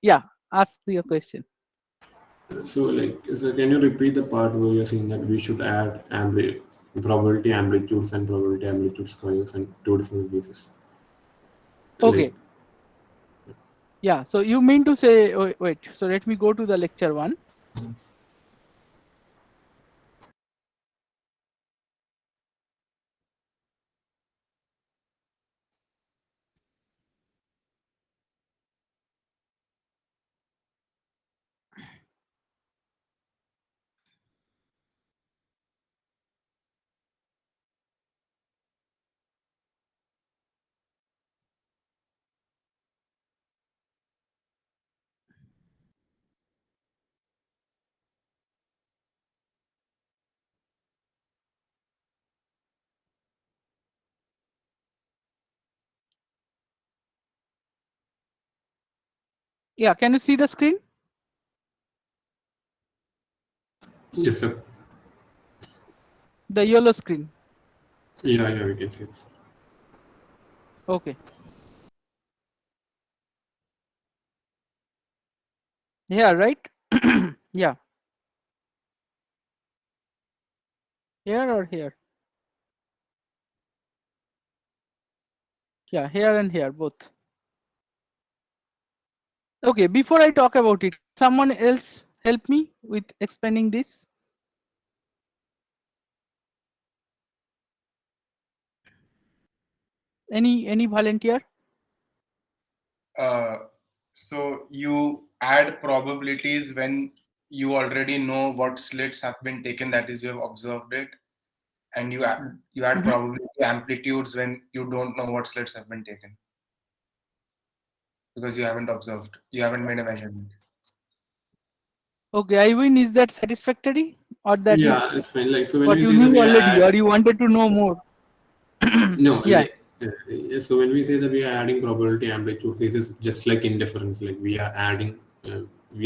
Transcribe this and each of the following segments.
Yeah, ask your question. So can you repeat the part where you're saying that we should add probability amplitudes and probability amplitude squares and two different cases? Like, Okay. Yeah. So you mean to say, wait. So let me go to the lecture one. Yeah. Can you see the screen? yes, sir. The yellow screen. Yeah, we can see it. Okay. Yeah. Right. Yeah. Here or here? Yeah. Here and here, both. Okay. Before I talk about it, someone else help me with explaining this. Any volunteer? Uh, so you add probabilities when you already know what slits have been taken, that is, you have observed it, and you add Mhm. probability amplitudes when you don't know what slits have been taken because you haven't observed, you haven't made a measurement. Okay. I win. Is that satisfactory, or that Yeah, is it's fine. Like, so when what we you say that knew we already, add, or you wanted to know more? no, Yeah. so when we say that we are adding probability amplitude, this is just like indifference. Like we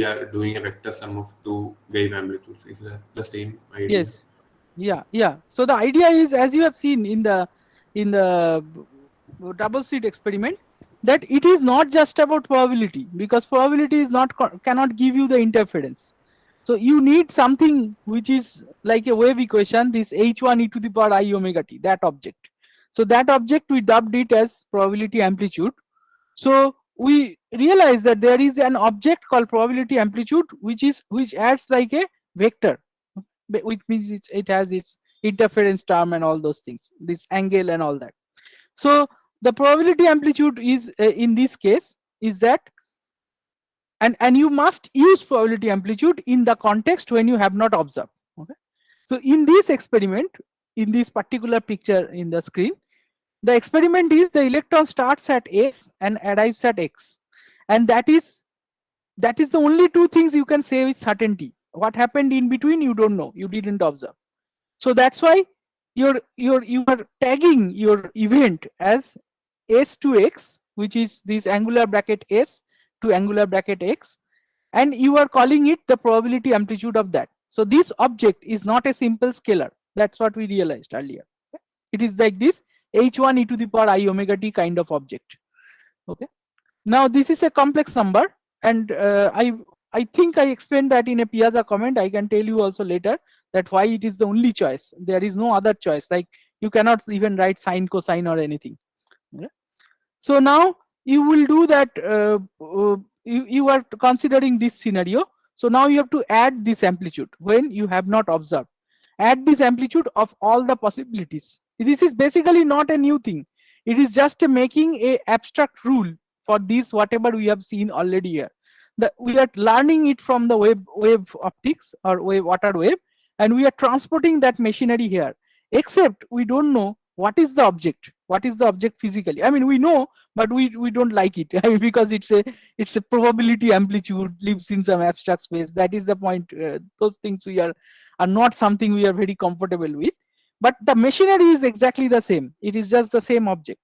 are doing a vector sum of two wave amplitudes. Is that the same idea? Yes. Yeah. Yeah. So the idea is, as you have seen in the double slit experiment, that it is not just about probability, because probability is not cannot give you the interference. So you need something which is like a wave equation, this h1 e to the power I omega t, that object. So that object we dubbed it as probability amplitude. So we realize that there is an object called probability amplitude, which acts like a vector, which means it has its interference term and all those things, this angle and all that. So the probability amplitude is in this case is that, and you must use probability amplitude in the context when you have not observed. Okay. So in this experiment, in this particular picture in the screen, the experiment is the electron starts at s and arrives at x, and that is the only two things you can say with certainty. What happened in between, you don't know, you didn't observe. So that's why you are tagging your event as s to x, which is this angular bracket s to angular bracket x, and you are calling it the probability amplitude of that. So this object is not a simple scalar. That's what we realized earlier. It is like this h1 e to the power I omega t kind of object. Okay. Now this is a complex number, and I think I explained that in a Piazza comment. I can tell you also later that why it is the only choice. There is no other choice. Like you cannot even write sine, cosine, or anything. Okay? So now you will do that. You are considering this scenario. So now you have to add this amplitude when you have not observed. Add this amplitude of all the possibilities. This is basically not a new thing. It is just a making a abstract rule for this whatever we have seen already here. We are learning it from the wave optics or water wave, and we are transporting that machinery here. Except we don't know what is the object. What is the object physically? I mean, we know, but we don't like it. I mean, because it's a probability amplitude, lives in some abstract space. That is the point. Those things are not something we are very comfortable with. But the machinery is exactly the same. It is just the same object.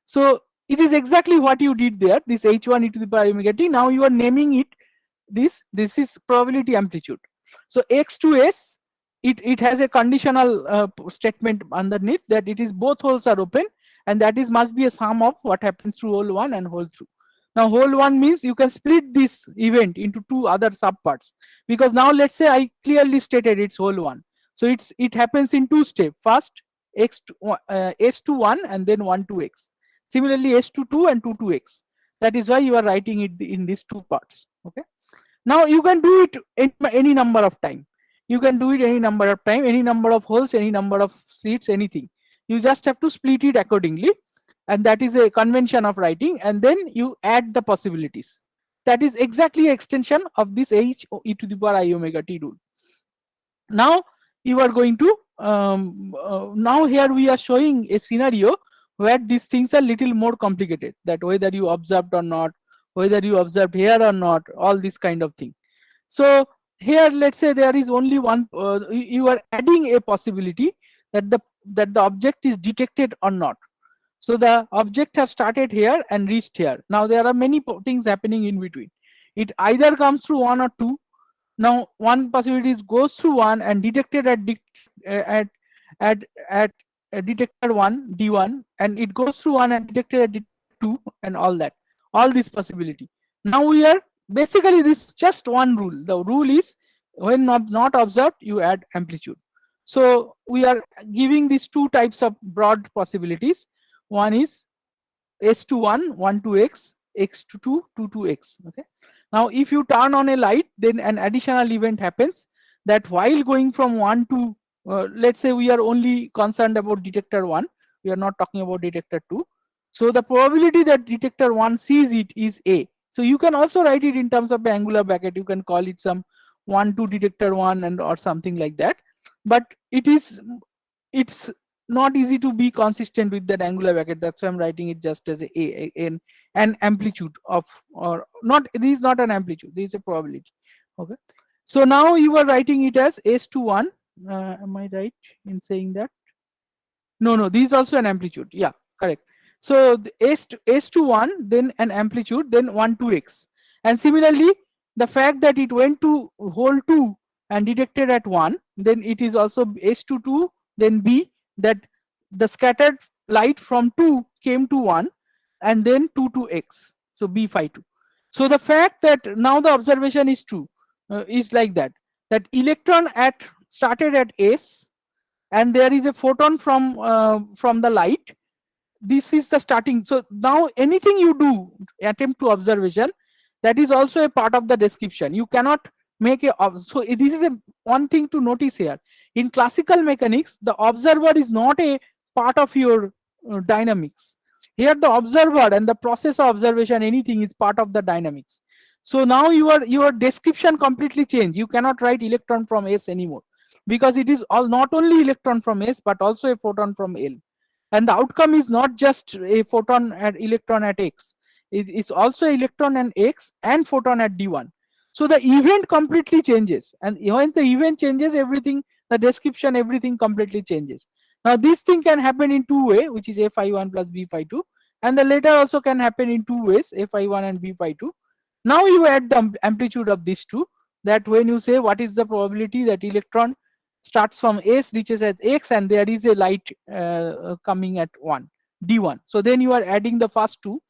So it is exactly what you did there. This h1 e to the power omega t. Now you are naming it this is probability amplitude. So x to s, it has a conditional statement underneath that it is both holes are open, and that is must be a sum of what happens through hole 1 and hole 2. Now whole one means you can split this event into two other subparts, because now let's say I clearly stated it's whole one. So it happens in two steps. First x to, s to 1 and then 1 to x. Similarly s to 2 and 2 to x. That is why you are writing it in these two parts. Okay. Now you can do it any number of time. You can do it any number of time, any number of holes, any number of slits, anything. You just have to split it accordingly, and that is a convention of writing, and then you add the possibilities. That is exactly extension of this h e to the power I omega t rule. Now you are going to now here we are showing a scenario where these things are little more complicated, that whether you observed or not, whether you observed here or not, all this kind of thing. So here let's say there is only one, you are adding a possibility that the object is detected or not. So the object has started here and reached here. Now there are many things happening in between. It either comes through 1 or 2. Now one possibility is goes through 1 and detected at detector 1 d1, and it goes through 1 and detected at detector 2, and all that, all this possibility. Now we are basically, this just one rule. The rule is when not observed, you add amplitude. So we are giving these two types of broad possibilities. One is s to 1 1 to x, x to 2 2 to x. Okay. Now if you turn on a light, then an additional event happens, that while going from 1 to let's say we are only concerned about detector 1, we are not talking about detector 2. So the probability that detector 1 sees it is a. So you can also write it in terms of the angular bracket. You can call it some 1 to detector 1 and or something like that. But it's not easy to be consistent with that angular bracket. That's why I'm writing it just as an amplitude of, or not, this is not an amplitude, this is a probability. Okay. So now you are writing it as s to 1. Am I right in saying that? No, this is also an amplitude. Yeah, correct. So the s to 1, then an amplitude, then 1 to x. And similarly, the fact that it went to whole 2 and detected at 1, then it is also s to 2, then b, that the scattered light from 2 came to 1, and then 2 to x. So b phi 2. So the fact that now the observation is true is like that electron started at s, and there is a photon from the light. This is the starting. So now anything you do attempt to observation, that is also a part of the description. You cannot make a so this is a one thing to notice here. In classical mechanics, the observer is not a part of your dynamics. Here the observer and the process of observation, anything is part of the dynamics. So now your description completely changed. You cannot write electron from s anymore, because it is all not only electron from s but also a photon from L. And the outcome is not just a photon and electron at x, it's also electron and x and photon at d1. So the event completely changes, and when the event changes, everything, the description, everything completely changes. Now this thing can happen in two ways, which is a phi 1 plus b phi 2, and the later also can happen in two ways, a phi 1 and b phi 2. Now you add the amplitude of these two, that when you say what is the probability that electron starts from s, reaches at x, and there is a light coming at 1 d1. So then you are adding the first two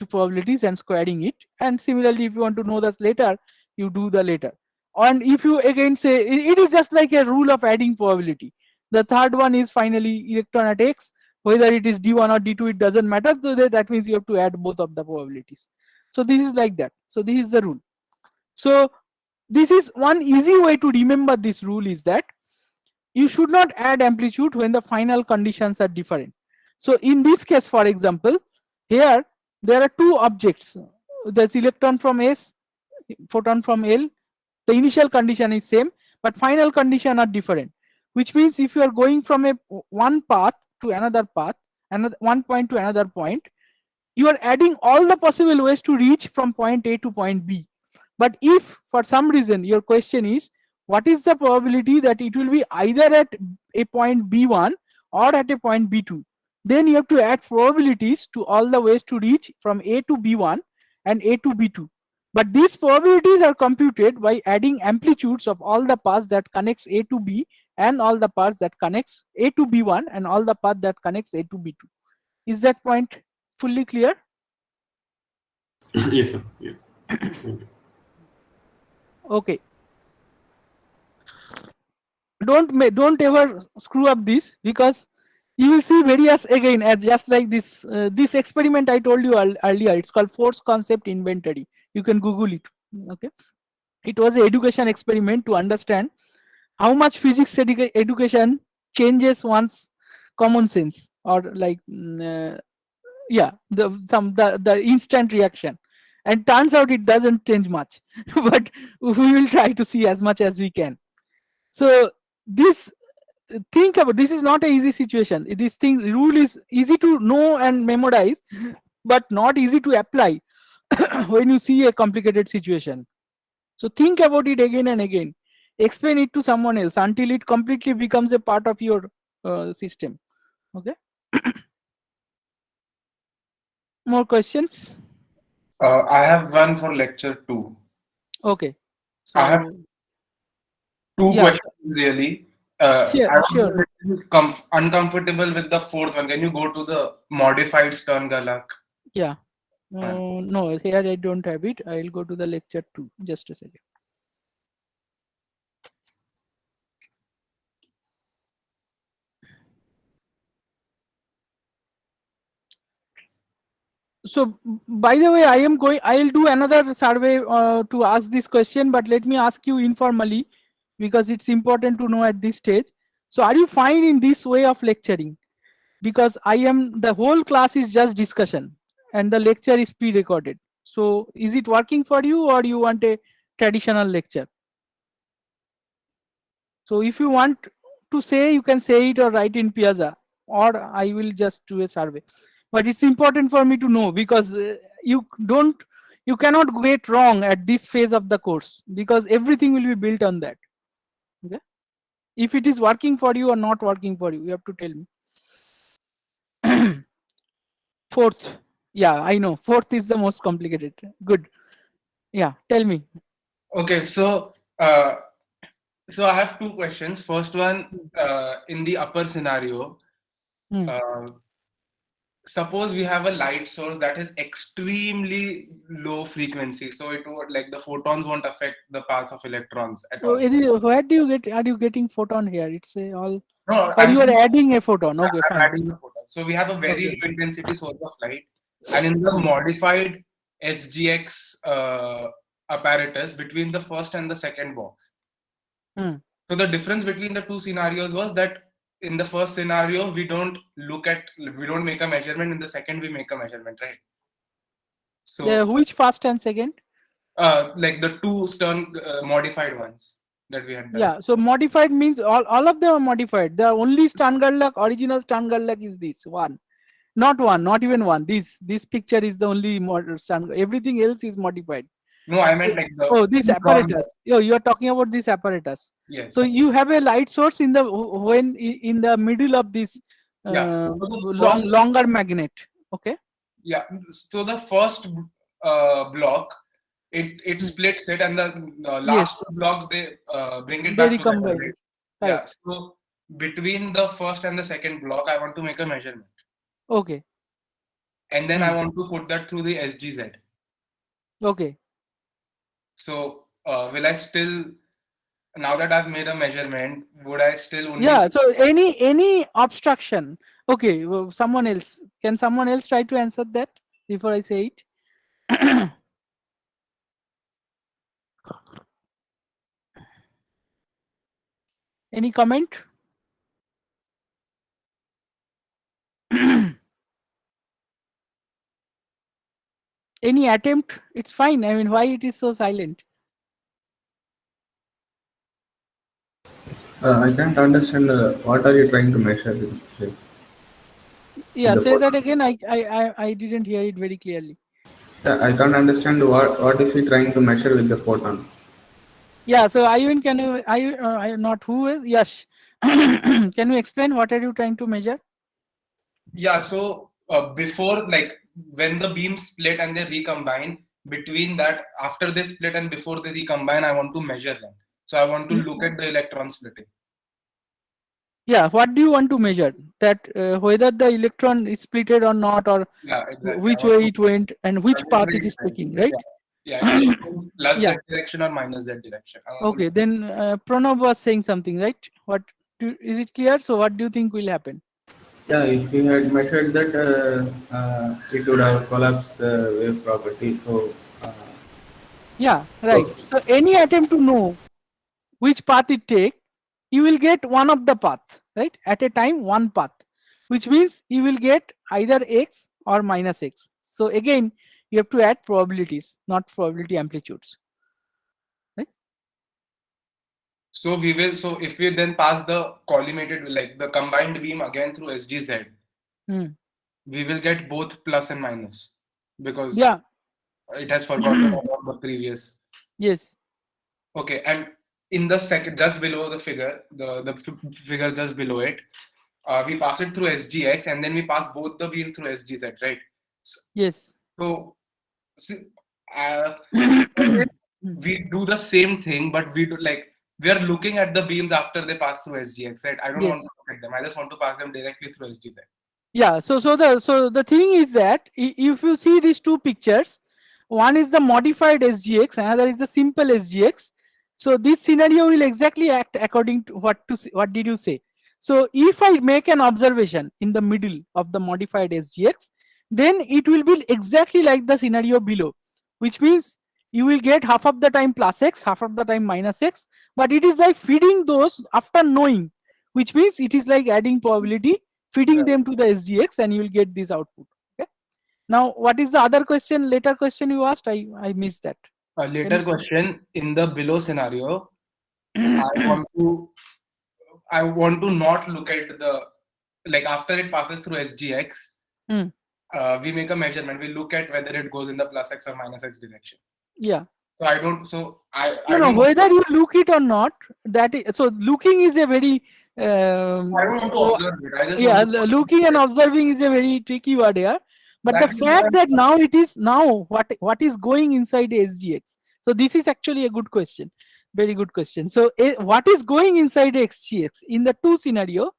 probabilities and squaring it. And similarly, if you want to know this later, you do the later. And if you again say it is just like a rule of adding probability. The third one is finally electron at x, whether it is d1 or d2, it doesn't matter. So that means you have to add both of the probabilities. So this is like that. So this is the rule. So this is one easy way to remember this rule, is that you should not add amplitude when the final conditions are different. So in this case, for example, here there are two objects. There's electron from s, photon from L. The initial condition is same, but final condition are different. Which means if you are going from one path to another path, one point to another point, you are adding all the possible ways to reach from point A to point B. But if for some reason your question is what is the probability that it will be either at a point B1 or at a point B2, then you have to add probabilities to all the ways to reach from A to B1 and A to B2. But these probabilities are computed by adding amplitudes of all the paths that connects A to B and all the paths that connects A to B1 and all the path that connects A to B2. Is that point fully clear? Yes, sir. Yeah. Okay. Okay. Don't ever screw up this, because you will see various again as just like this this experiment I told you earlier. It's called force concept inventory. You can Google it. Okay. It was an education experiment to understand how much physics education changes one's common sense, or like yeah, the instant reaction. And turns out it doesn't change much. But we will try to see as much as we can. So this, think about, this is not an easy situation. This thing rule is easy to know and memorize, but not easy to apply when you see a complicated situation. So think about it again and again. Explain it to someone else until it completely becomes a part of your system. Okay. More questions? I have one for lecture 2. Okay. I have So 2 yeah, questions really. sure, I was sure. a little uncomfortable with the fourth one. Can you go to the modified Stern Galak? Yeah. One? No, here I don't have it. I'll go to the lecture 2. Just a second. So by the way, I'll do another survey to ask this question, but let me ask you informally, because it's important to know at this stage. So are you fine in this way of lecturing? Because the whole class is just discussion and the lecture is pre-recorded. So is it working for you, or you want a traditional lecture? So if you want to say, you can say it or write in Piazza, or I will just do a survey. But it's important for me to know, because you cannot get wrong at this phase of the course, because everything will be built on that. Okay. If it is working for you or not working for you, you have to tell me. Fourth. Yeah, I know. Fourth is the most complicated. Good. Yeah, tell me. Okay, so I have 2 questions. First one, in the upper scenario, Hmm. suppose we have a light source that is extremely low frequency, so it would, like, the photons won't affect the path of electrons at So all. where do you get? Are you getting photon here? It's a all. No, Or I'm you are saying adding a photon. Okay, I'm fine. adding the photon. So we have a very Okay. low intensity source of light, and in the modified SGX apparatus between the first and the second box. Hmm. So the difference between the 2 scenarios was that in the first scenario we don't make a measurement. In the second we make a measurement, right? So Which first and second? like the 2 Stern modified ones that we had done. Yeah. So modified means all of them are modified. The only Stern-Gerlach, original Stern-Gerlach is this one. Not one, not even one. This picture is the only Stern. Everything else is modified. No, I So, meant like the oh, this drawn- apparatus. You are talking about this apparatus. Yes. So you have a light source in the middle of this Yeah. So the first, longer magnet. Okay. yeah. So the first block, it splits it, and the last Yes. 2 blocks they bring it They back together. recombine. Right? Right. Yeah. So between the first and the second block, I want to make a measurement, Okay. and then I want to put that through the SGZ. Okay. So will I still, now that I've made a measurement, would I still only Yeah. So any obstruction. Okay. Well, someone else. Can someone else try to answer that before I say it? Any comment? Any attempt? It's fine. I mean, why it is so silent? I can't understand what are you trying to measure with shape? Yeah, The say that photon. again. I didn't hear it very clearly. Yeah, I can't understand what is he trying to measure with the photon. Yeah, so Ivan, can you, I not who is Yash? Can you explain what are you trying to measure? Yeah, so before, like, when the beams split and they recombine, between that, after they split and before they recombine, I want to measure them. So I want to look at the electron splitting. Yeah, what do you want to measure? That whether the electron is splitted or not, or Yeah, exactly. which way it went and which path it is Exactly. taking, right? Yeah, is it going plus Yeah. that direction or minus that direction? I want to Okay, then Pranav was saying something, right? Is it clear? So what do you think will happen? Yeah, if we had measured that, it would have collapsed the wave property. So, Yeah, right. So any attempt to know which path it take, you will get one of the path, right? At a time, one path, which means you will get either x or minus x. So again, you have to add probabilities, not probability amplitudes. So we will. So if we then pass the collimated, like the combined beam again through SGZ, Hmm. we will get both plus and minus because Yeah. it has forgotten about the previous. Yes. Okay, and in the second, just below the figure, the figure just below it, we pass it through SGX and then we pass both the beam through SGZ, right? Yes. So, see, we do the same thing, but we do like we are looking at the beams after they pass through SGX, right? I don't Yes. want to look at them. I just want to pass them directly through SGZ. Yeah. So the thing is that if you see these two pictures, one is the modified SGX, another is the simple SGX. So this scenario will exactly act according to what did you say? So if I make an observation in the middle of the modified SGX, then it will be exactly like the scenario below, which means you will get half of the time plus x, half of the time minus x, but it is like feeding those after knowing, which means it is like adding probability, feeding them to the SGX, and you will get this output. Okay. Now, what is the other question? Later question you asked, I missed that. A later question in the below scenario, I want to not look at the like after it passes through SGX. We make a measurement. We look at whether it goes in the plus x or minus x direction. Yeah. So I don't. So I No, don't whether you look it or not, that is, so looking is a very I don't want to observe it. I just yeah, want to looking and observing is a very tricky word here. But That the is fact what that now it is now what is going inside SGX. So this is actually a good question, very good question. So what is going inside SGX in the two scenario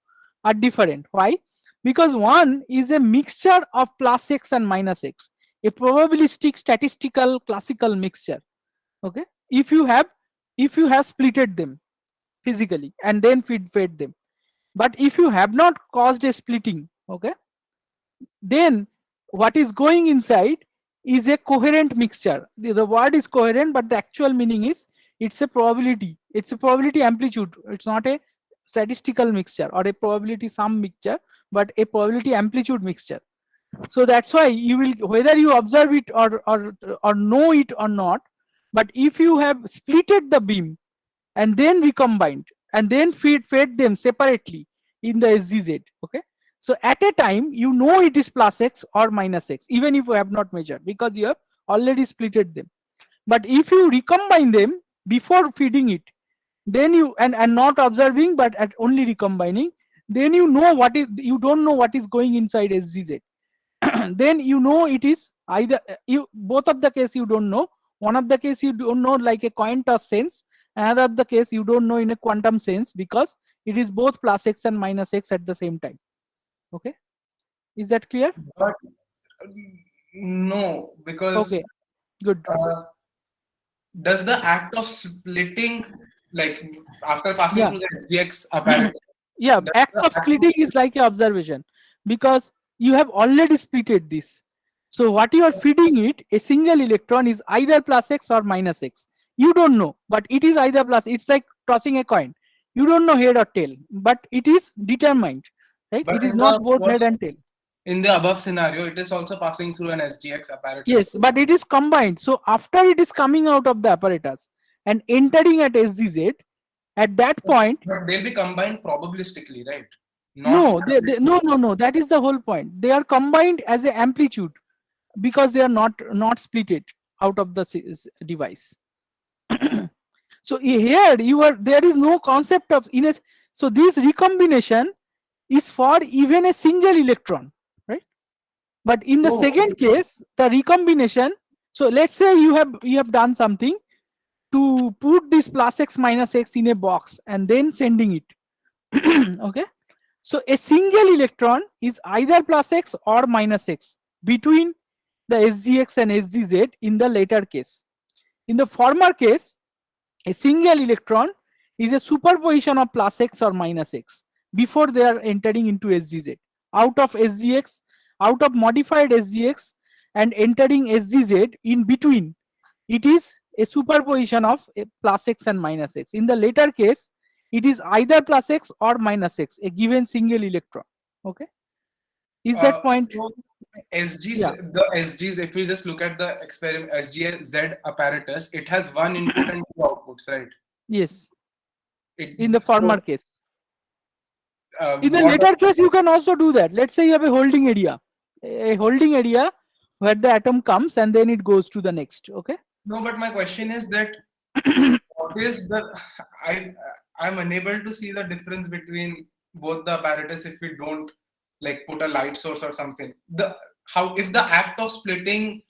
are different. Why? Because one is a mixture of plus x and minus x, a probabilistic statistical classical mixture. Okay, if you have splitted them physically and then fed them, but if you have not caused a splitting, okay, then what is going inside is a coherent mixture. The word is coherent, but the actual meaning is it's a probability amplitude. It's not a statistical mixture or a probability sum mixture, but a probability amplitude mixture. So that's why you will, whether you observe it or know it or not, but if you have splitted the beam and then recombined and then fed them separately in the SGZ, okay, so at a time you know it is plus x or minus x, even if you have not measured, because you have already splitted them. But if you recombine them before feeding it, then you and not observing but at only recombining, then you know what is, you don't know what is going inside SGZ. Then you know it is either you, both of the case you don't know, one of the case you don't know like a coin toss sense, another of the case you don't know in a quantum sense, because it is both plus x and minus x at the same time. Okay, is that clear? But no, because Okay, good. does the act of splitting, like after passing Yeah. through the SGX apparatus, Yeah, does act the of act of splitting is like a observation, because you have already splitted this. So what you are feeding it, a single electron is either plus x or minus x. You don't know, but it is either plus. It's like tossing a coin. You don't know head or tail, but it is determined, right? But It is in not the both head first, and tail. in the above scenario, it is also passing through an SGX apparatus. Yes, but it is combined. So after it is coming out of the apparatus and entering at SGZ, at that point, But they'll be combined probabilistically, right? no, no. That is the whole point. They are combined as an amplitude because they are not splitted out of the device. So here there is no concept of in a, so this recombination is for even a single electron, right? But in the second case, the recombination. So let's say you have done something to put this plus x minus x in a box and then sending it. Okay, So a single electron is either plus x or minus x between the SGX and SGZ in the later case. In the former case, a single electron is a superposition of plus x or minus x before they are entering into SGZ. Out of SGX, out of modified SGX and entering SGZ in between, it is a superposition of a plus x and minus x. In the later case, it is either plus x or minus x, a given single electron. Okay, is that point? So SGs, Yeah. the SGs, if we just look at the experiment SGZ apparatus, it has one input and two outputs, right? Yes, It, in the former case. In the what- later case, you can also do that. Let's say you have a holding area where the atom comes and then it goes to the next. Okay. No, but my question is that what is the I'm unable to see the difference between both the apparatus if we don't like put a light source or something. How if the act of splitting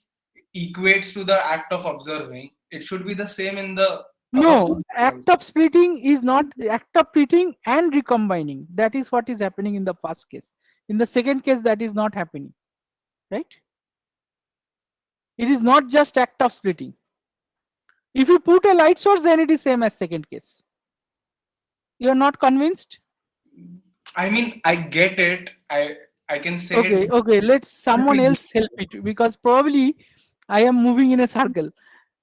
equates to the act of observing, it should be the same in the No, act of splitting is not act of splitting and recombining. That is what is happening in the first case. In the second case, that is not happening, right? It is not just act of splitting. If you put a light source, then it is same as second case. You are not convinced? I mean, I get it. I can say Okay, it. okay. Let someone we- else help it because probably I am moving in a circle.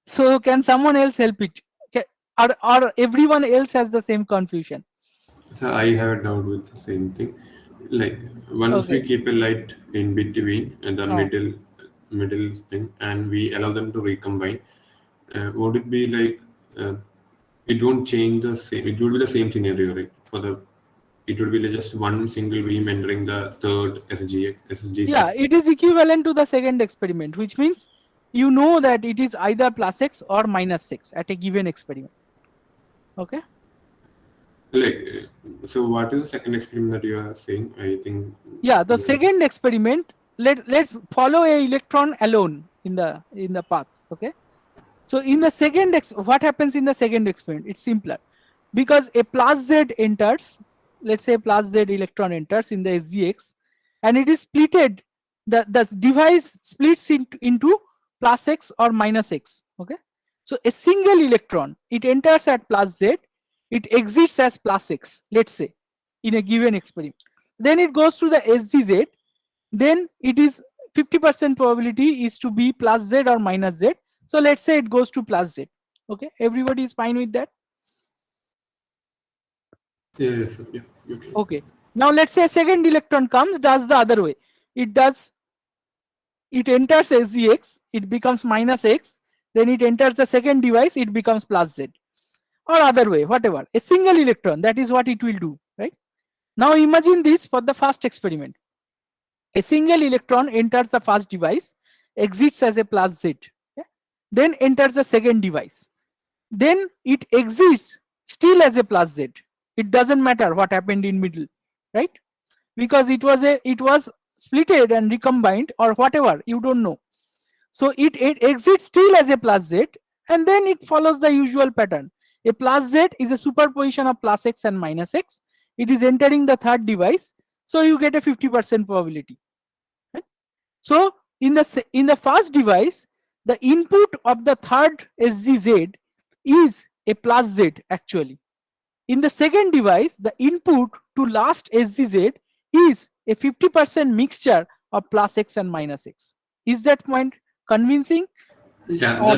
So can someone else help it? Or everyone else has the same confusion? So I have a doubt with the same thing. Like once we Okay. keep a light in between and the Oh. middle thing, and we allow them to recombine, would it be like it won't change the same? It would be the same scenario, right? It would be like just one single beam entering the third SGC. Yeah, it is equivalent to the second experiment, which means you know that it is either plus x or minus x at a given experiment. Okay. Like so, what is the second experiment that you are saying? I think. Yeah, the second experiment. Let's follow a electron alone in the path. Okay. So in the second what happens in the second experiment? It's simpler because a plus z enters. Let's say plus z electron enters in the SGX, and it is splitted. The device splits into plus x or minus x. Okay. So a single electron, it enters at plus z, it exits as plus x, let's say, in a given experiment. Then it goes to the SGZ, then it is 50% probability is to be plus z or minus z. So let's say it goes to plus z. Okay, everybody is fine with that? Yes. Sir. Yeah. Okay. Okay. Now let's say a second electron comes, does the other way. It enters SGX, it becomes minus x, then it enters the second device, it becomes plus z. Or other way, whatever. A single electron, that is what it will do, right? Now imagine this for the first experiment. A single electron enters the first device, exits as a plus z, okay? Then enters the second device. Then it exits still as a plus z. It doesn't matter what happened in middle, right? Because it was splitted and recombined or whatever, you don't know. So it exits still as a plus z, and then it follows the usual pattern. A plus z is a superposition of plus x and minus x. It is entering the third device, so you get a 50% probability. Right? So in the first device, the input of the third SGZ is a plus z actually. In the second device, the input to last SGZ is a 50% mixture of plus x and minus x. Is that point convincing? Yeah, Or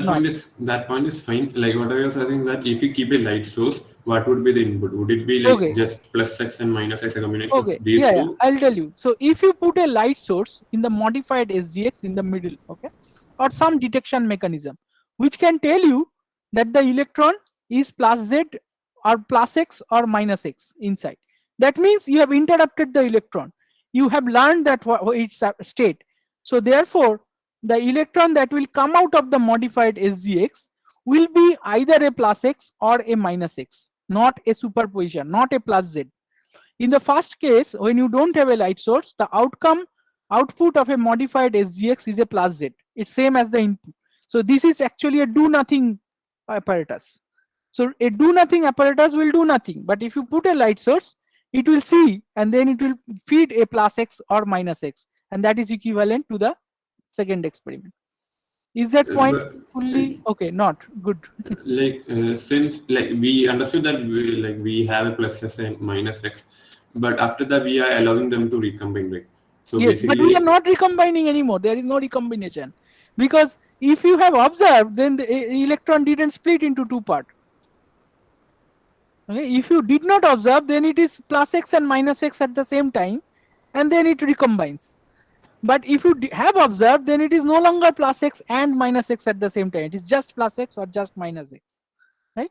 that point is fine. Like what I was saying is that if you keep a light source, what would be the input? Would it be like Okay. just plus x and minus x, a combination Okay, of these yeah, two? I'll tell you. So if you put a light source in the modified SGX in the middle, okay, or some detection mechanism, which can tell you that the electron is plus z or plus x or minus x inside. That means you have interrupted the electron. You have learned that its state. So therefore, the electron that will come out of the modified SGX will be either a plus x or a minus x, not a superposition, not a plus z. In the first case, when you don't have a light source, the output of a modified SGX is a plus z. It's same as the input. So this is actually a do nothing apparatus. So a do nothing apparatus will do nothing. But if you put a light source, it will see and then it will feed a plus x or minus x, and that is equivalent to the second experiment. Is that point But fully okay? Not good. since we understood that we have a plus s and minus x, but after that we are allowing them to recombine, right? So Yes, but we basically, are not recombining anymore. There is no recombination, because if you have observed, then the electron didn't split into two parts. Okay, if you did not observe, then it is plus x and minus x at the same time, and then it recombines. But if you have observed, then it is no longer plus x and minus x at the same time. It is just plus x or just minus x, right?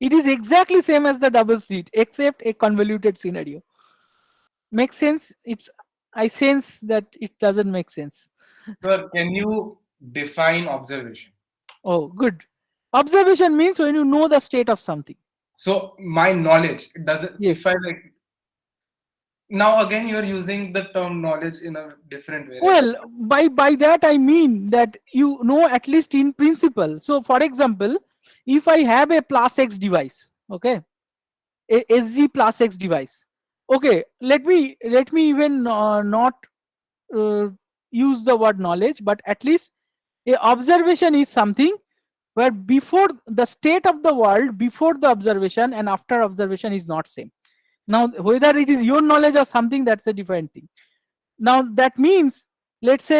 It is exactly same as the double slit, except a convoluted scenario. Makes sense? I sense that it doesn't make sense. Sir, can you define observation? Oh, good. Observation means when you know the state of something. So my knowledge doesn't. Yes. If I like. Now again, you are using the term knowledge in a different way. Right? Well, by that I mean that you know at least in principle. So, for example, if I have a plus x device, okay, a SG plus x device, okay, let me even not use the word knowledge, but at least a observation is something where before the state of the world before the observation and after observation is not same. Now whether it is your knowledge or something, that's a different thing. Now that means, let's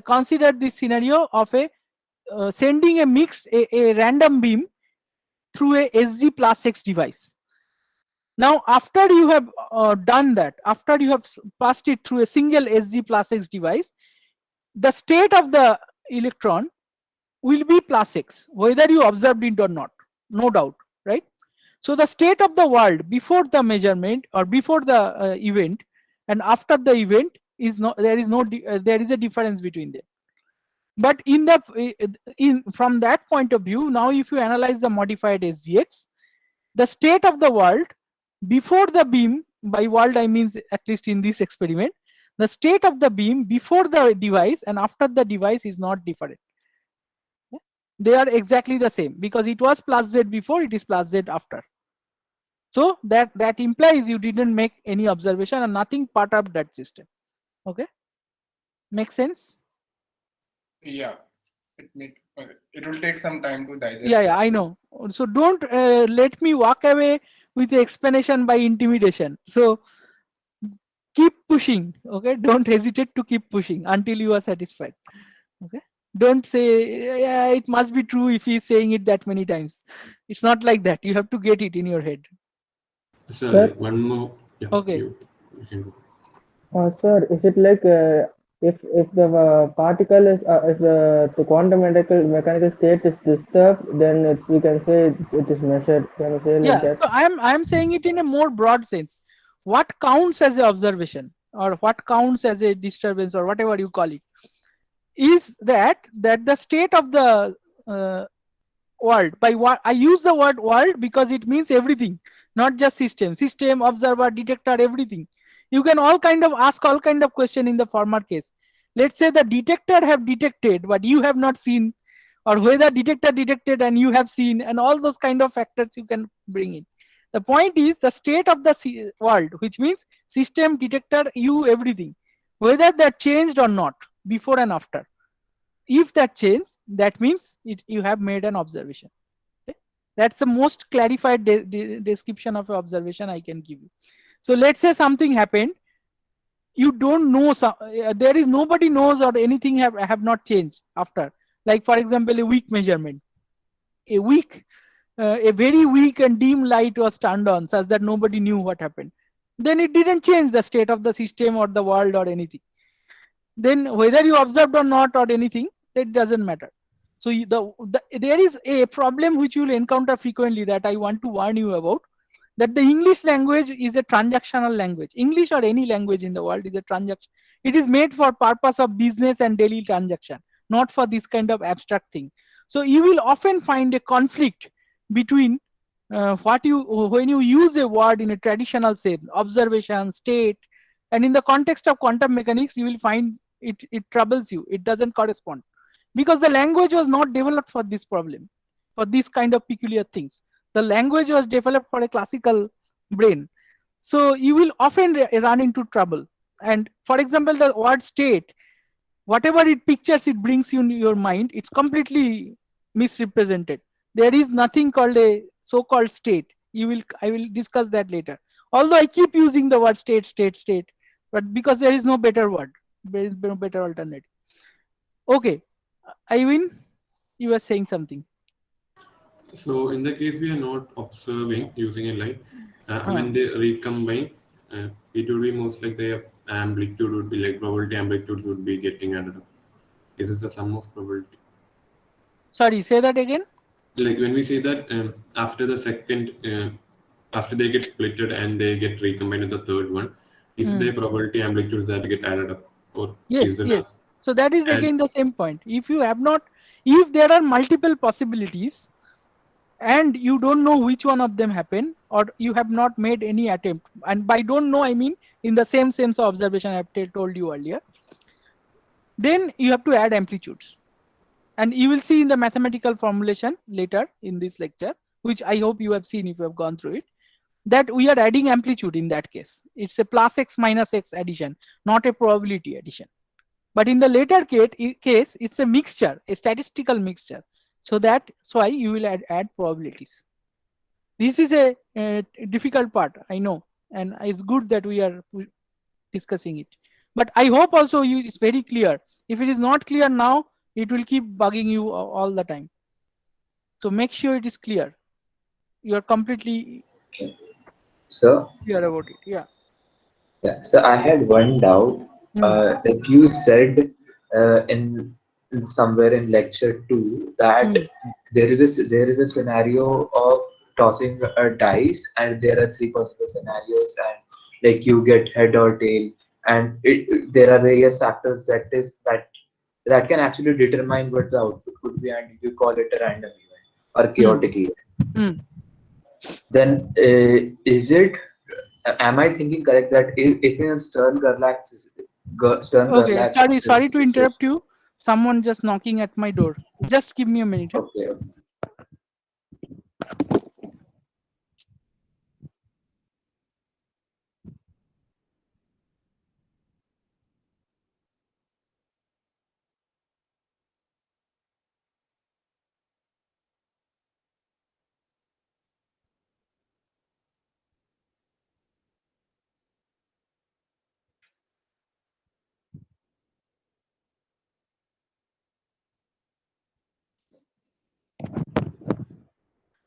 consider this scenario of a sending a a random beam through a SG plus x device. Now after you have done that, after you have passed it through a single SG plus x device, the state of the electron will be plus x, whether you observed it or not, no doubt, right? So the state of the world before the measurement or before the event and after the event is not, there is a difference between them. But from that point of view, now if you analyze the modified SGX, the state of the world before the beam, by world I means at least in this experiment, the state of the beam before the device and after the device is not different. They are exactly the same, because it was plus z before, it is plus z after. So that implies you didn't make any observation and nothing part of that system. Okay, make sense? Yeah, it will take some time to digest. Yeah, I know. So don't let me walk away with the explanation by intimidation. So keep pushing. Okay, don't hesitate to keep pushing until you are satisfied. Okay, don't say yeah, it must be true if he's saying it that many times. It's not like that. You have to get it in your head. sir, one more. Yeah, Okay. you can go. Sir, is it like if the particle is if the quantum mechanical state is disturbed, then we can say it is measured. Can we say like that? So I am saying it in a more broad sense. What counts as an observation or what counts as a disturbance or whatever you call it is that the state of the world. By what I use the word world because it means everything, not just system, observer, detector, everything. You can ask all kind of question in the former case. Let's say the detector have detected but you have not seen, or whether detector detected and you have seen, and all those kind of factors you can bring in. The point is the state of the world, which means system, detector, you, everything, whether that changed or not before and after. If that changed, that means you have made an observation. Okay? That's the most clarified description of an observation I can give you. So let's say something happened, you don't know, there is nobody knows or anything have not changed after. Like for example, a weak measurement, a very weak and dim light was turned on such that nobody knew what happened. Then it didn't change the state of the system or the world or anything. Then whether you observed or not or anything, that doesn't matter. So there is a problem which you will encounter frequently that I want to warn you about, that the English language is a transactional language. English or any language in the world is a transaction. It is made for purpose of business and daily transaction, not for this kind of abstract thing. So you will often find a conflict between when you use a word in a traditional sense, observation, state, and in the context of quantum mechanics, you will find it troubles you. It doesn't correspond because the language was not developed for this problem, for this kind of peculiar things. The language was developed for a classical brain. So you will often run into trouble. And for example, the word state, whatever it pictures, it brings you in your mind, it's completely misrepresented. There is nothing called a so-called state. I will discuss that later. Although I keep using the word state, state, state, but because there is no better word, there is no better alternative. Okay, Iwin, you were saying something. So in the case we are not observing using a light, when they recombine, it would be most like the amplitude would be like probability amplitude would be getting added up. This is the sum of probability. Sorry, say that again. Like when we say that after the second, after they get splitted and they get recombined in the third one, is the probability amplitudes that get added up, or Yes, is the yes. So that is and- again the same point. If you have not, if there are multiple possibilities and you don't know which one of them happen, or you have not made any attempt, and by don't know I mean in the same sense of observation I have told you earlier, then you have to add amplitudes. And you will see in the mathematical formulation later in this lecture, which I hope you have seen if you have gone through it, that we are adding amplitude in that case. It's a plus x minus x addition, not a probability addition. But in the later case, it's a mixture, a statistical mixture. So that's why you will add probabilities. This is a difficult part, I know, and it's good that we are discussing it. But I hope also it's very clear. If it is not clear now, it will keep bugging you all the time. So make sure it is clear. You are completely So, clear about it. Yeah. yeah, so I had one doubt. Like you said in somewhere in lecture 2 that there is a scenario of tossing a dice and there are three possible scenarios and like you get head or tail and there are various factors that can actually determine what the output could be and you call it a random event or chaotic event. Then is it am I thinking correct that if in Stern Okay, Gerlach sorry to interrupt you. Someone just knocking at my door. Just give me a minute. okay.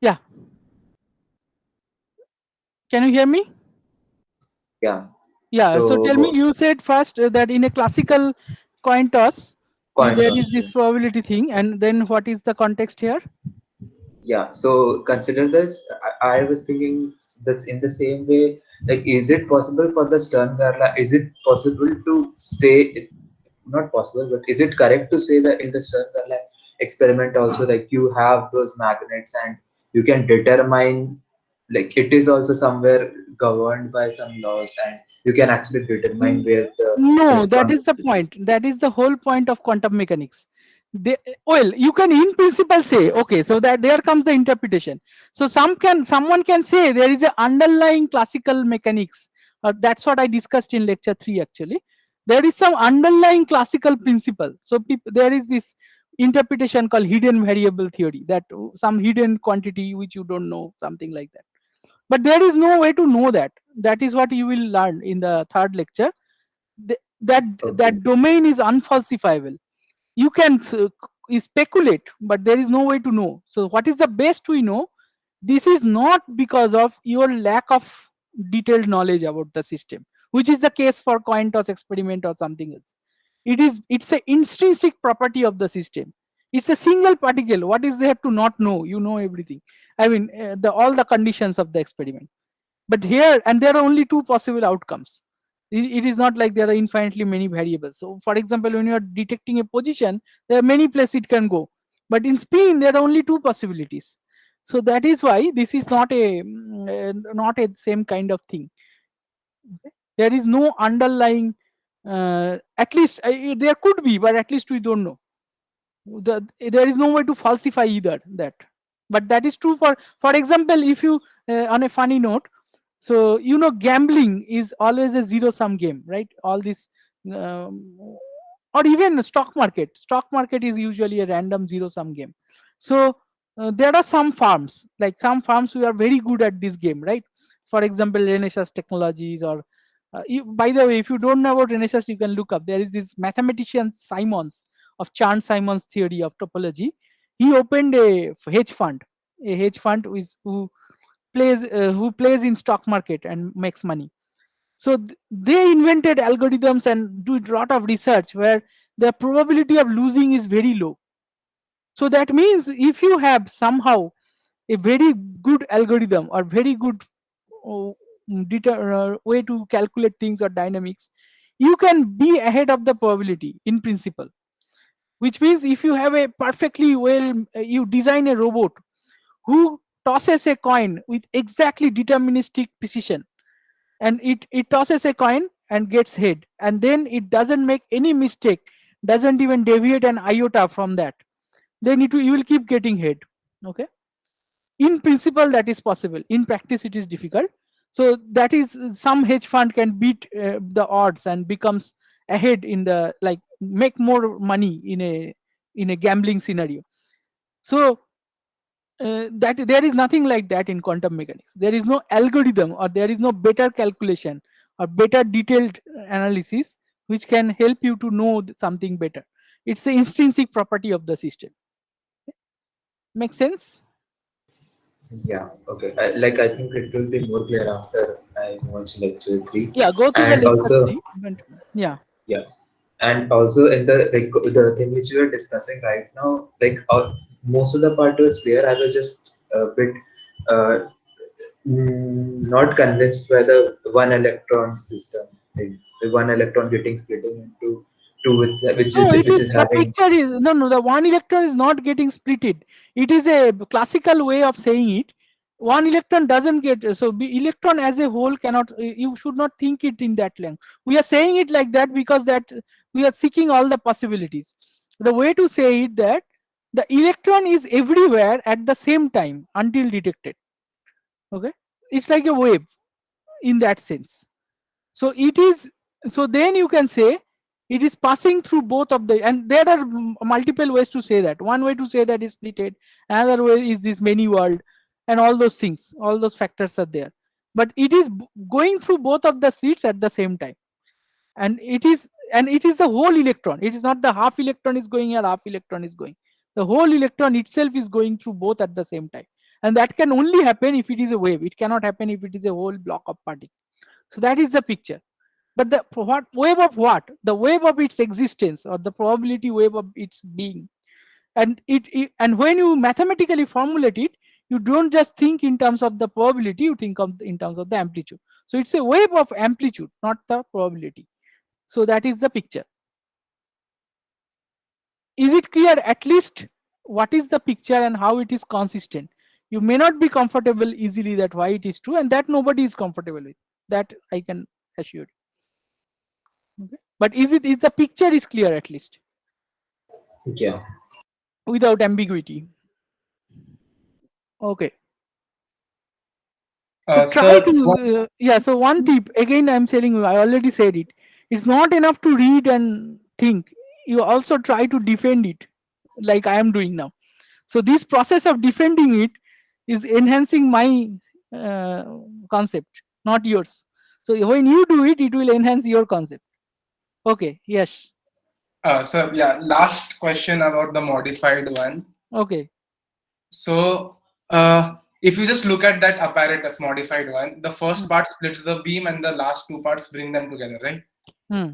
Yeah. Can you hear me? Yeah. Yeah. So tell me, you said first that in a classical coin toss, there is this probability thing, and then what is the context here? Yeah. So consider this. I was thinking this in the same way. Like, is it possible for the Stern Gerlach? Is it possible to say? Not possible, but is it correct to say that in the Stern Gerlach experiment also, like you have those magnets and you can determine, like it is also somewhere governed by some laws, and you can actually determine where the No, that electron is the point. That is the whole point of quantum mechanics. Well, you can in principle say, okay, so that there comes the interpretation. So someone can say there is an underlying classical mechanics. That's what I discussed in lecture 3 actually. There is some underlying classical principle. So there is this interpretation called hidden variable theory, that some hidden quantity which you don't know, something like that. But there is no way to know that. That is what you will learn in the third lecture. That domain is unfalsifiable. You can speculate, but there is no way to know. So what is the best we know? This is not because of your lack of detailed knowledge about the system, which is the case for coin toss experiment or something else. It's an intrinsic property of the system. It's a single particle. What is there to not know? You know everything. I mean, all the conditions of the experiment. But here, and there are only two possible outcomes. It is not like there are infinitely many variables. So for example, when you are detecting a position, there are many places it can go, but in spin there are only two possibilities. So that is why this is not a same kind of thing. Okay? There is no underlying, at least there could be, but at least we don't know. There is no way to falsify either that. But that is true for example, if you on a funny note, so gambling is always a zero sum game, right? All this um, or even stock market is usually a random zero sum game. So there are some farms, like some farms who are very good at this game, right? For example, Renaissance Technologies, or by the way, if you don't know about Renaissance, you can look up. There is this mathematician Simons, of Chern-Simons theory of topology. He opened a hedge fund who plays in stock market and makes money. So they invented algorithms and do a lot of research where the probability of losing is very low. So that means if you have somehow a very good algorithm or very good uh, way to calculate things or dynamics, you can be ahead of the probability in principle. Which means if you have a perfectly you design a robot who tosses a coin with exactly deterministic precision, and it tosses a coin and gets head, and then it doesn't make any mistake, doesn't even deviate an iota from that, then you will keep getting head. Okay, in principle that is possible, in practice it is difficult. So that is, some hedge fund can beat the odds and becomes ahead in the, like, make more money in a gambling scenario. So that there is nothing like that in quantum mechanics. There is no algorithm, or there is no better calculation or better detailed analysis which can help you to know something better. It's the intrinsic property of the system. Make sense? Yeah, okay. I think it will be more clear after I watch lecture 3. Yeah, go through the And lecture also, 3. Yeah. yeah, and also in the the thing which we are discussing right now, most of the part was clear. I was just a bit uh, not convinced by the one electron system thing, the one electron getting splitting into two, with No, it which is, is the having. picture is, no, the one electron is not getting splitted. It is a classical way of saying it. One electron doesn't get, so electron as a whole cannot, you should not think it in that length. We are saying it like that because that we are seeking all the possibilities. The way to say it, that the electron is everywhere at the same time until detected. Okay, it's like a wave in that sense. So it is, so then you can say it is passing through both of the, and there are multiple ways to say that. One way to say that is splitted, another way is this many world, and all those things, all those factors are there. But it is going through both of the slits at the same time, and it is the whole electron. It is not the half electron is going or half electron is going. The whole electron itself is going through both at the same time, and that can only happen if it is a wave. It cannot happen if it is a whole block of particles. So that is the picture. But the what wave of what? The wave of its existence, or the probability wave of its being. And and when you mathematically formulate it, you don't just think in terms of the probability, you think of in terms of the amplitude. So it's a wave of amplitude, not the probability. So that is the picture. Is it clear at least what is the picture and how it is consistent? You may not be comfortable easily that why it is true, and that nobody is comfortable with. That I can assure you. Okay. But is the picture is clear at least Yeah. without ambiguity? Okay. So try Sir, to yeah. So one tip again, I'm telling you, I already said it. It's not enough to read and think. You also try to defend it, like I am doing now. So this process of defending it is enhancing my uh, concept, not yours. So when you do it, it will enhance your concept. Okay. Yes. sir, yeah, last question about the modified one. Okay. So, if you just look at that apparatus modified one, the first part splits the beam and the last two parts bring them together, right? Hmm.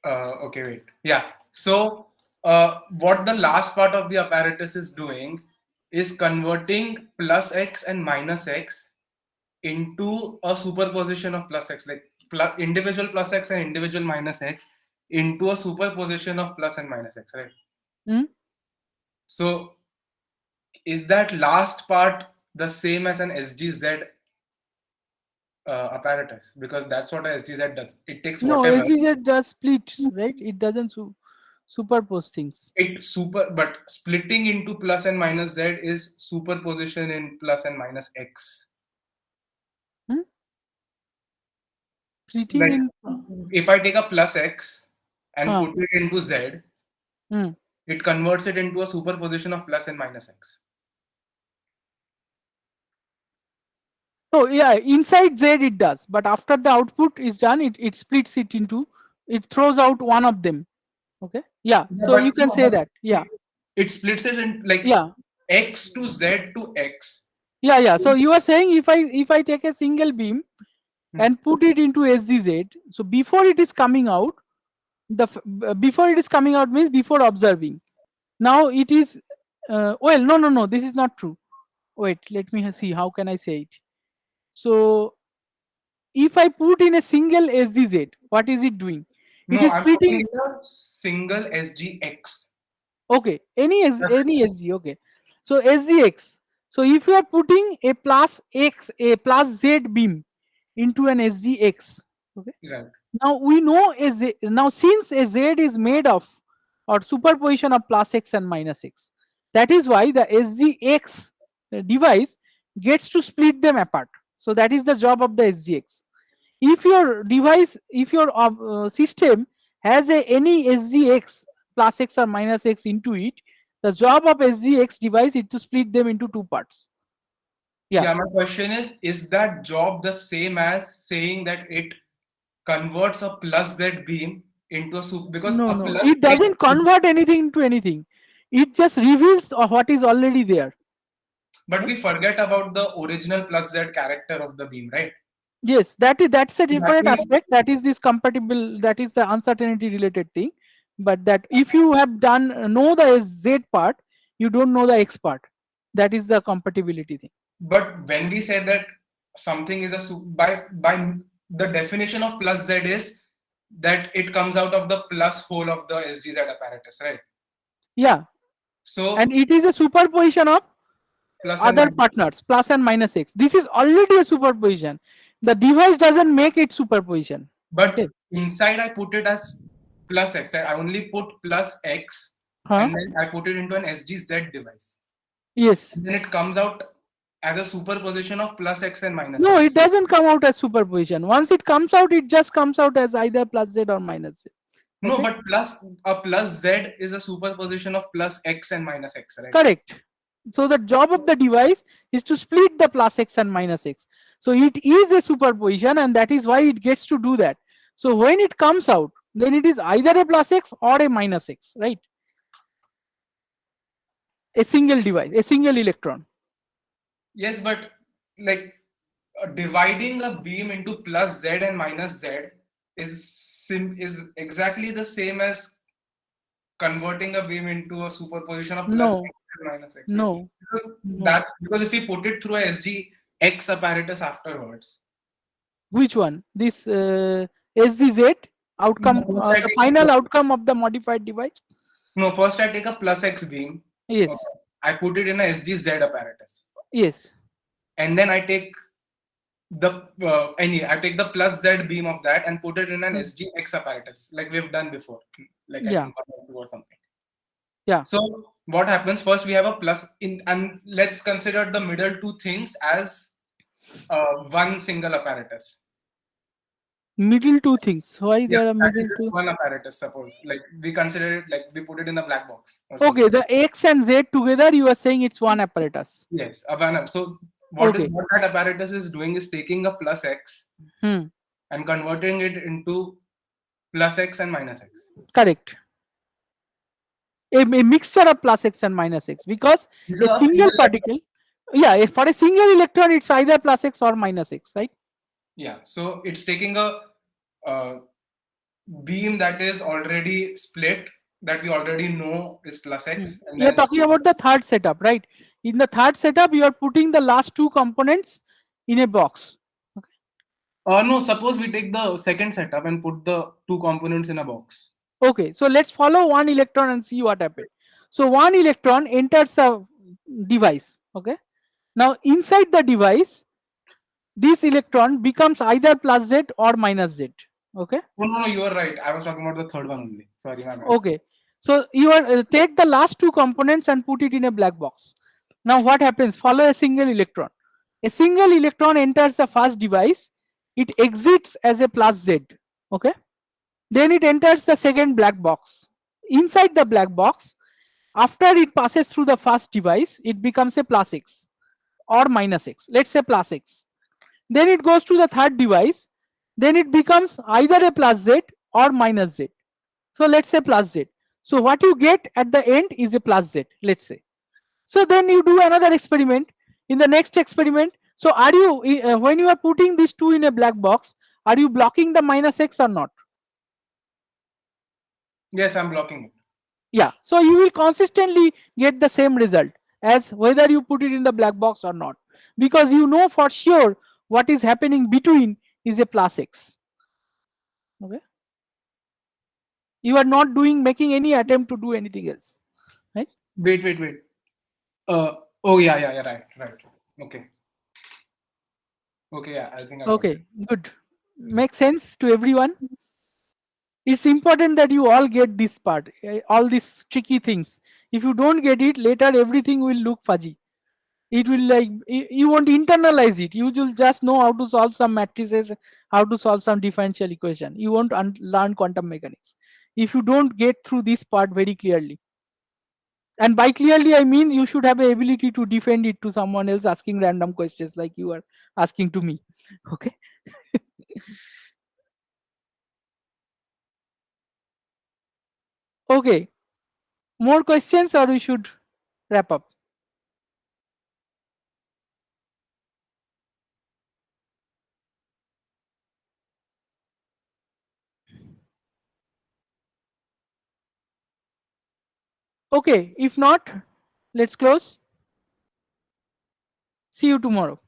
Okay, wait. Yeah. So, what the last part of the apparatus is doing is converting plus x and minus x into a superposition of plus x, like individual plus x and individual minus x into a superposition of plus and minus x, right? Hmm? So, is that last part the same as an SGZ apparatus? Because that's what a SGZ does. It takes No, whatever. SEZ just splits, right? It doesn't superpose things. But splitting into plus and minus z is superposition in plus and minus x. Splitting Like, in if I take a plus x and Huh. put it into z, Hmm. it converts it into a superposition of plus and minus x. So yeah, inside Z it does, but after the output is done, it splits it into, it throws out one of them. Okay. Yeah. Yeah, So but you can no, say but that. Yeah. it splits it in like Yeah. x to z to x. Yeah. Yeah. So you are saying if I take a single beam and put it into SGZ, so before it is coming out, before it is coming out means before observing. Now it is well, no, this is not true. Wait, let me see. How can I say it? So if I put in a single SGZ, what is it doing? It No, is I'm splitting. putting a single SGX. Okay, any That's any SG. Okay, so SGX. So if you are putting a plus X, a plus Z beam into an SGX, okay. right. Now we know a Z. Now since a Z is made of or superposition of plus X and minus X, that is why the SGX device gets to split them apart. So that is the job of the SGX. If your device, if your system has any SGX plus X or minus X into it, the job of SGX device is to split them into two parts. Yeah. Yeah, my question is that job the same as saying that it converts a plus Z beam into a super, because No, a no, plus it doesn't convert anything into anything. It just reveals what is already there. But we forget about the original plus Z character of the beam, right? Yes, that's a different means- aspect. That is this compatible. That is the uncertainty related thing. But that if you have done know the Z part, you don't know the X part. That is the compatibility thing. But when we say that something is by the definition of plus Z is that it comes out of the plus hole of the SGZ apparatus, right? Yeah, So and it is a superposition of plus and other minus. partners, plus and minus X. This is already a superposition. The device doesn't make it superposition. But Okay. inside I put it as plus X. I only put plus X Huh? and then I put it into an SGZ device. Yes. And then it comes out as a superposition of plus X and minus No, X. it doesn't come out as superposition. Once it comes out, it just comes out as either plus Z or minus Z. No, Okay. but a plus Z is a superposition of plus X and minus X, right? Correct. So the job of the device is to split the plus X and minus X. So it is a superposition, and that is why it gets to do that. So when it comes out, then it is either a plus X or a minus X, right? A single device, a single electron. Yes, but like dividing a beam into plus Z and minus Z is exactly the same as converting a beam into a superposition of plus No. X and minus X. No. Because No. that's because if we put it through a SGX apparatus afterwards. Which one? This SGZ outcome, No, first I the take final a- outcome of the modified device? No, first I take a plus X beam. Yes. Okay. I put it in a SGZ apparatus. Yes. And then I take the I take the plus Z beam of that and put it in an SGX apparatus, like we've done before, like I Yeah. think 1 or 2 or something. Yeah. So what happens first? We have a plus in, and let's consider the middle two things as one single apparatus. Middle two things. Why there are that middle is two? one apparatus. Suppose like we consider it like we put it in the black box. Or Okay, something. the X and Z together, you are saying it's one apparatus. Yes, a one. So what Okay. what that apparatus is doing is taking a plus X Hmm. and converting it into plus X and minus X. Correct. A mixture of plus X and minus X, because This is a single particle, yeah, for a single electron, it's either plus X or minus X, right? Yeah, so it's taking a beam that is already split, that we already know is plus X. And You are then talking about the third setup, right? In the third setup, you are putting the last two components in a box. no, suppose we take the second setup and put the two components in a box. Okay, so let's follow one electron and see what happens. So one electron enters the device. Okay, now inside the device, this electron becomes either plus Z or minus Z. Okay. Oh, no, you are right. I was talking about the third one only. Sorry, my bad. Okay. So you are take the last two components and put it in a black box. Now what happens? Follow a single electron. A single electron enters the first device. It exits as a plus Z. Okay. Then it enters the second black box. Inside the black box, after it passes through the first device, it becomes a plus X or minus X. Let's say plus X. Then it goes to the third device. Then it becomes either a plus Z or minus Z. So let's say plus Z. So what you get at the end is a plus Z, let's say. So then you do another experiment. In the next experiment, so are you, when you are putting these two in a black box, are you blocking the minus X or not? Yes, I'm blocking it. Yeah, so you will consistently get the same result as whether you put it in the black box or not, because you know for sure what is happening between is a plus X. Okay, you are not making any attempt to do anything else, right? Wait. Oh yeah, right. Okay. Okay, yeah, I think I got it. Okay, good. Makes sense to everyone. It's important that you all get this part, all these tricky things. If you don't get it, later everything will look fuzzy. It will like you won't internalize it. You will just know how to solve some matrices, how to solve some differential equation. You won't learn quantum mechanics if you don't get through this part very clearly. And by clearly, I mean you should have the ability to defend it to someone else asking random questions like you are asking to me. Okay. Okay. More questions, or we should wrap up? Okay. If not, let's close. See you tomorrow.